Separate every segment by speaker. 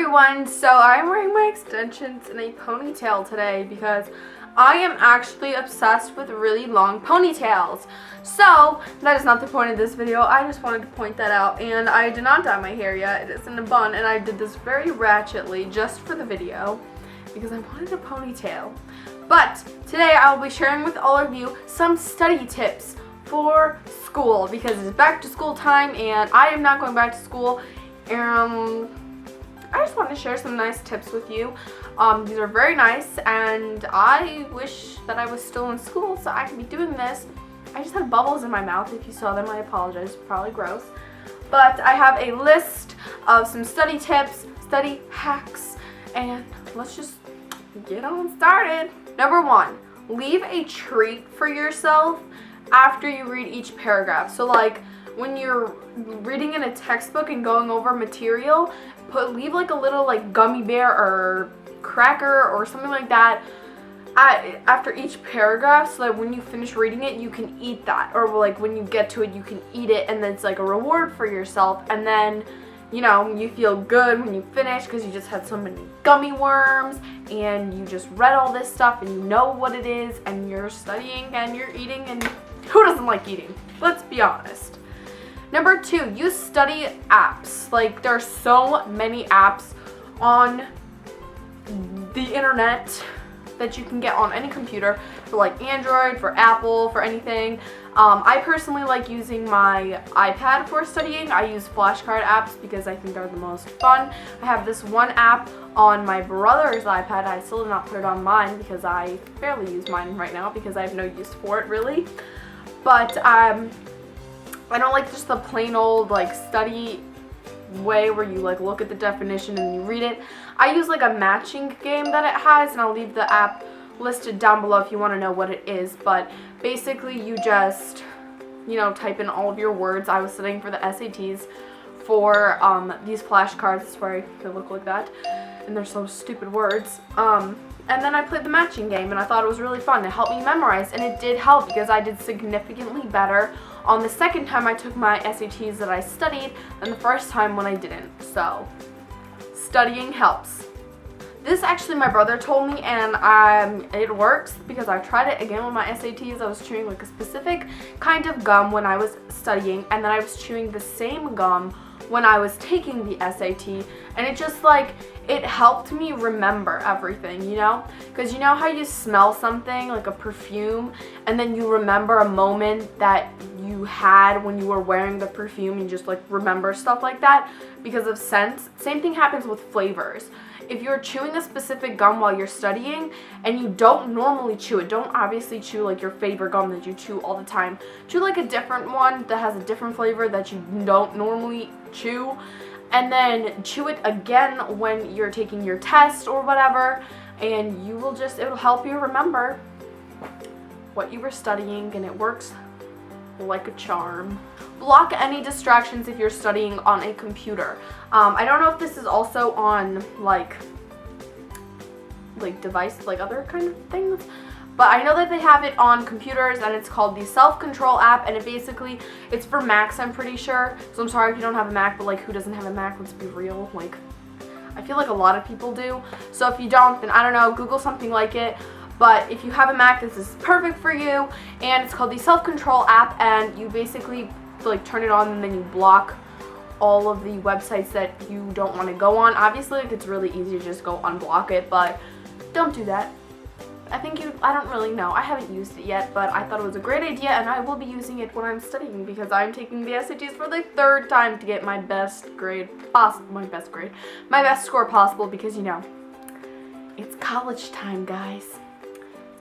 Speaker 1: everyone, so I'm wearing my extensions in a ponytail today because I am actually obsessed with really long ponytails. So that is not the point of this video. I just wanted to point that out, and I did not dye my hair yet. It is in a bun, and I did this very ratchetly just for the video because I wanted a ponytail. But today I will be sharing with all of you some study tips for school because it's back to school time and I am not going back to school. I just want to share some nice tips with you. These are very nice, and I wish that I was still in school so I could be doing this. I just had bubbles in my mouth. If you saw them, I apologize. Probably gross. But I have a list of some study tips, study hacks, and let's just get on started. Number 1, leave a treat for yourself after you read each paragraph. So like when you're reading in a textbook and going over material, leave like a little like gummy bear or cracker or something like that after each paragraph, so that when you finish reading it you can eat that, or like when you get to it you can eat it, and then it's like a reward for yourself, and then you know you feel good when you finish because you just had so many gummy worms and you just read all this stuff and you know what it is, and you're studying and you're eating, and who doesn't like eating? Let's be honest. Number 2, use study apps. Like, there are so many apps on the internet that you can get on any computer for like Android, for Apple, for anything. I personally like using my iPad for studying. I use flashcard apps because I think they're the most fun. I have this one app on my brother's iPad. I still did not put it on mine because I barely use mine right now because I have no use for it really. But I don't like just the plain old like study way where you like look at the definition and you read it. I use like a matching game that it has, and I'll leave the app listed down below if you want to know what it is. But basically you just, you know, type in all of your words. I was studying for the SATs for these flashcards. That's why they look like that, and they're so stupid words. And then I played the matching game, and I thought it was really fun. It helped me memorize, and it did help because I did significantly better on the second time I took my SATs that I studied than the first time when I didn't. So, studying helps. This actually my brother told me, and it works because I tried it again with my SATs. I was chewing like a specific kind of gum when I was studying, and then I was chewing the same gum when I was taking the SAT, and it just like, it helped me remember everything, you know? Because you know how you smell something, like a perfume, and then you remember a moment that you had when you were wearing the perfume, and you just like remember stuff like that because of scents? Same thing happens with flavors. If you're chewing a specific gum while you're studying and you don't normally chew it, don't obviously chew like your favorite gum that you chew all the time. Chew like a different one that has a different flavor that you don't normally chew, and then chew it again when you're taking your test or whatever, and you will just, it'll help you remember what you were studying, and it works like a charm. Block any distractions if you're studying on a computer. I don't know if this is also on like device, like other kind of things, but I know that they have it on computers, and it's called the self-control app, and it's for Macs, I'm pretty sure. So I'm sorry if you don't have a Mac, but like, who doesn't have a Mac? Let's be real. Like, I feel like a lot of people do. So if you don't, then I don't know, Google something like it. But if you have a Mac, this is perfect for you, and it's called the self-control app, and you basically like turn it on and then you block all of the websites that you don't want to go on. Obviously, like, it's really easy to just go unblock it, but don't do that. I don't really know. I haven't used it yet, but I thought it was a great idea, and I will be using it when I'm studying because I'm taking the SATs for the 3rd time to get my best grade possible, my best score possible, because you know, it's college time, guys.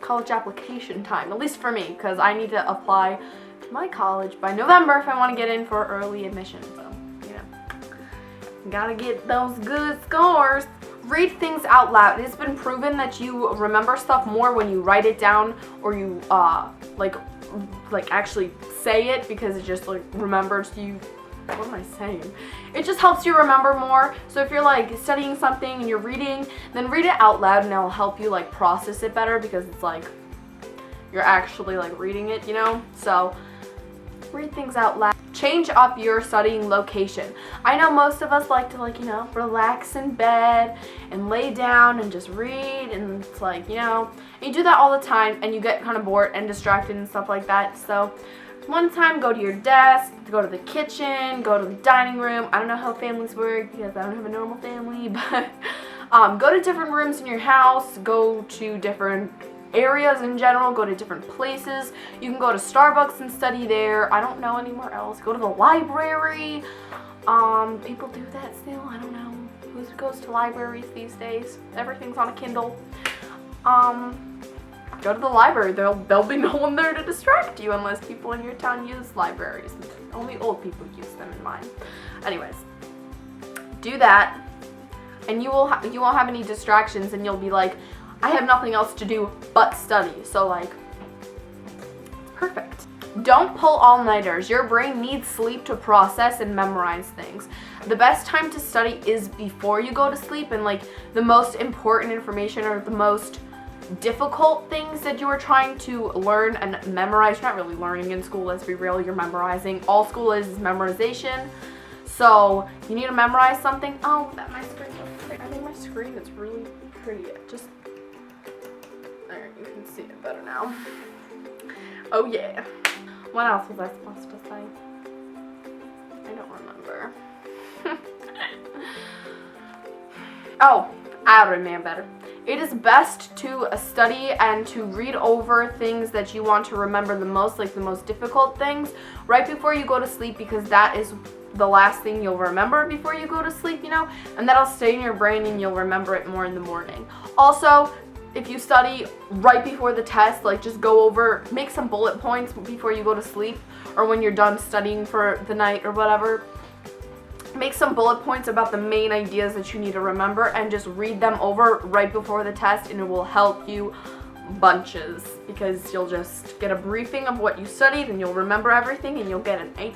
Speaker 1: College application time, at least for me, because I need to apply to my college by November if I want to get in for early admission. So, you know, gotta get those good scores. Read things out loud. It's been proven that you remember stuff more when you write it down, or you like actually say it, because it just like remembers you. What am I saying? It just helps you remember more. So if you're like studying something and you're reading, then read it out loud, and it'll help you like process it better because it's like you're actually like reading it, you know? So read things out loud. change up your studying location. I know most of us like to, like, you know, relax in bed and lay down and just read, and it's like, you know, you do that all the time and you get kind of bored and distracted and stuff like that. So one time, go to your desk, go to the kitchen, go to the dining room. I don't know how families work because I don't have a normal family, but go to different rooms in your house, go to different areas in general, go to different places. You can go to Starbucks and study there. I don't know anywhere else. Go to the library. People do that still. I don't know who goes to libraries these days. Everything's on a Kindle. Go to the library. There'll be no one there to distract you unless people in your town use libraries. Only old people use them in mine. Anyways, do that, and you won't have any distractions, and you'll be like, I have nothing else to do but study. So, like, perfect. Don't pull all-nighters. Your brain needs sleep to process and memorize things. The best time to study is before you go to sleep, and like the most important information or the most difficult things that you are trying to learn and memorize. You're not really learning in school, let's be real, you're memorizing. All school is memorization. So you need to memorize something. Oh, that my screen looks pretty. I think my screen is really pretty. There, you can see it better now. Oh yeah. What else was I supposed to say? I don't remember. Oh, I remember. It is best to study and to read over things that you want to remember the most, like the most difficult things, right before you go to sleep, because that is the last thing you'll remember before you go to sleep, you know, and that'll stay in your brain and you'll remember it more in the morning. Also, if you study right before the test, like just go over, make some bullet points before you go to sleep, or when you're done studying for the night or whatever. Make some bullet points about the main ideas that you need to remember and just read them over right before the test, and it will help you bunches, because you'll just get a briefing of what you studied and you'll remember everything and you'll get an A++.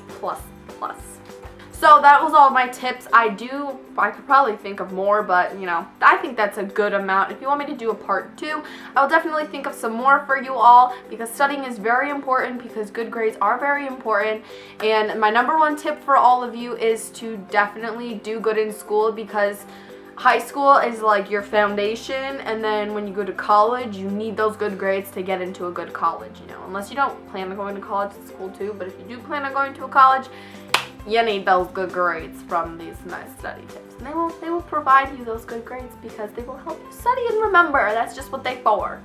Speaker 1: So that was all my tips. I could probably think of more, but you know, I think that's a good amount. If you want me to do a part 2, I will definitely think of some more for you all, because studying is very important, because good grades are very important. And my number one tip for all of you is to definitely do good in school, because high school is like your foundation, and then when you go to college, you need those good grades to get into a good college, you know, unless you don't plan on going to college. It's cool too, but if you do plan on going to a college, you need those good grades from these nice study tips. And they will provide you those good grades because they will help you study and remember. That's just what they're for.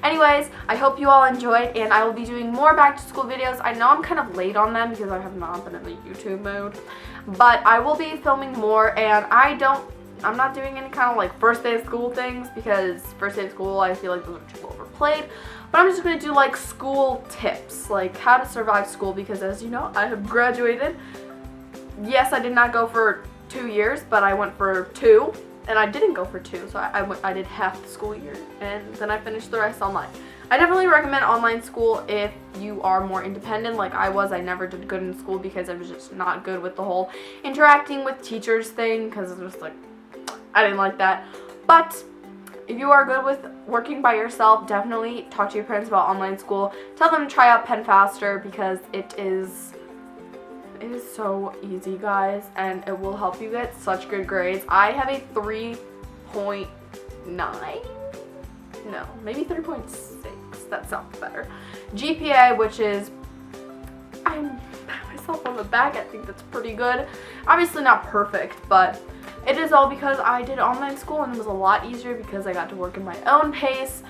Speaker 1: Anyways, I hope you all enjoyed, and I will be doing more back to school videos. I know I'm kind of late on them because I have not been in the YouTube mode, but I will be filming more, and I'm not doing any kind of like first day of school things, because first day of school I feel like those are too overplayed. But I'm just going to do like school tips, like how to survive school, because as you know, I have graduated. Yes, I did not go for 2 years, but I went for 2, and I didn't go for 2, so I did half the school year, and then I finished the rest online. I definitely recommend online school if you are more independent like I was. I never did good in school because I was just not good with the whole interacting with teachers thing, because it was just like, I didn't like that. But if you are good with working by yourself, definitely talk to your parents about online school. Tell them to try out Pen Faster, because it is so easy, guys, and it will help you get such good grades. I have a 3.9, no, maybe 3.6, that sounds better, GPA, which is, I'm pat myself on the back, I think that's pretty good. Obviously not perfect, but it is all because I did online school, and it was a lot easier because I got to work in my own pace,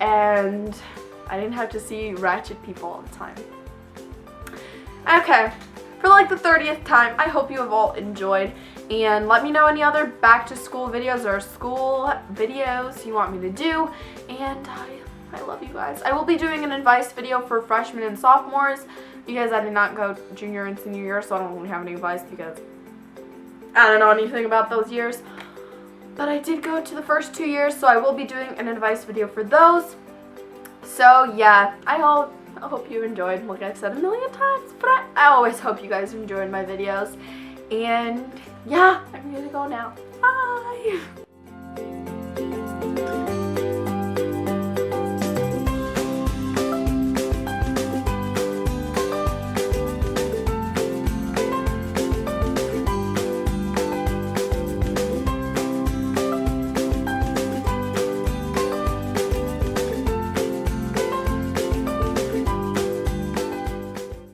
Speaker 1: and I didn't have to see ratchet people all the time. Okay. For like the 30th time, I hope you have all enjoyed, and let me know any other back to school videos or school videos you want me to do, and I love you guys. I will be doing an advice video for freshmen and sophomores, because I did not go junior and senior year, so I don't really have any advice because I don't know anything about those years. But I did go to the first 2 years, so I will be doing an advice video for those. So yeah, I hope you enjoyed, like I've said a million times, but I always hope you guys enjoyed my videos. And yeah, I'm gonna go now. Bye!